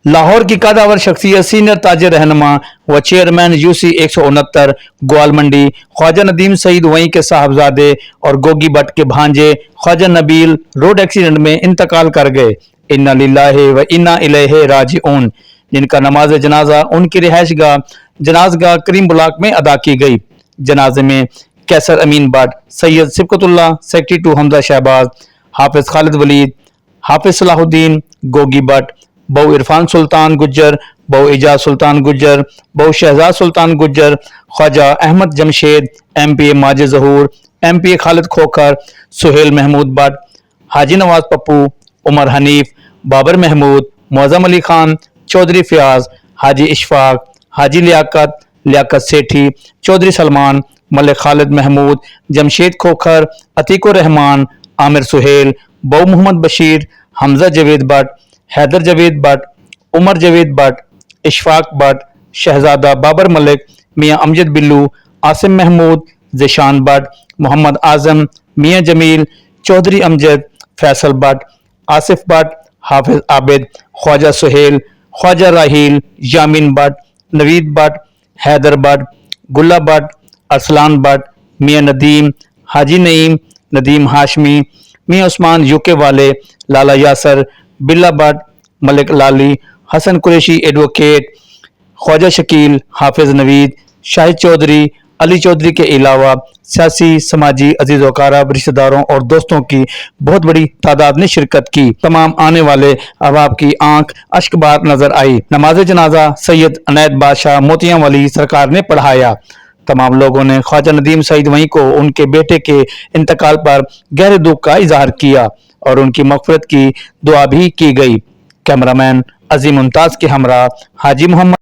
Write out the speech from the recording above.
लाहौर की कदावर शख्सियत सीनियर ताजिर रहनुमा व चेयरमैन यूसी 169 ग्वाल मंडी ख्वाजा नदीम सईद वहीं के साहबजादे और गोगी भट्ट के भांजे ख्वाजा नबील रोड एक्सीडेंट में इंतकाल कर गए। इन्ना लिल्लाहि व इन्ना इलैहि राजिऊन, जिनका नमाज जनाजा उनकी रिहाइश गाह जनाजगाह करीम ब्लॉक में अदा की गई। जनाजे में कैसर अमीन भट्ट, सैयद सिबकतुल्ला, सेक्रेटरी 2 हमजा शहबाज, हाफिज खालिद वलीद, हाफिज सलाहुद्दीन, गोगी भट्ट, बहु इरफान सुल्तान गुज्जर, बहु एजाज सुल्तान गुज्जर, बहु शहजाद सुल्तान गुज्जर, ख्वाजा अहमद जमशेद, MPA माजिद जहूर, MPA खालिद खोखर, सुहेल महमूद भट्ट, हाजी नवाज पप्पू, उमर हनीफ, बाबर महमूद, मुअज्जम अली खान, चौधरी फयाज, हाजी इशफाक, हाजी लियाकत सेठी, चौधरी सलमान, मलिक खालिद महमूद, जमशेद खोखर, अतीकुर रहमान, आमिर सुहेल, बहु मोहम्मद बशीर, हमजा जवेद भट्ट, हैदर जवेद भट्ट, उमर जवेद भट्ट, इशफाक भट्ट, शहजादा बाबर मलिक, मियाँ अमजद बिल्लू, आसिम महमूद, ज़िशान भट्ट, मोहम्मद आजम, मियाँ जमील, चौधरी अमजद, फैसल भट्ट, आसिफ भट्ट, हाफिज आबिद, ख्वाजा सुहेल, ख्वाजा राहील, यामीन भट्ट, नवीद भट्ट, हैदर भट्ट, गुल्ला भट्ट, अरसलान भट्ट, मियाँ नदीम, हाजी नईम, नदीम हाशमी, मियाँ उस्मान यूके वाले, लाला यासर, बिल्ला भट्ट, मलिक लाली, हसन कुरैशी एडवोकेट, ख्वाजा शकील, हाफिज नवीद, शाहिद चौधरी, अली चौधरी के अलावा सियासी समाजी अजीज वकाराब रिश्तेदारों और दोस्तों की बहुत बड़ी तादाद ने शिरकत की। तमाम आने वाले अहबाब की आंख अश्कबार नजर आई। नमाज जनाजा सैयद अनैत बादशाह मोतियां वली सरकार ने पढ़ाया। तमाम लोगों ने ख्वाजा नदीम सईद वहीं को उनके बेटे के इंतकाल पर गहरे दुख का इजहार किया और उनकी मग़फ़िरत की दुआ भी की गई। कैमरामैन अजीम मुमताज के हमरा हाजी मोहम्मद।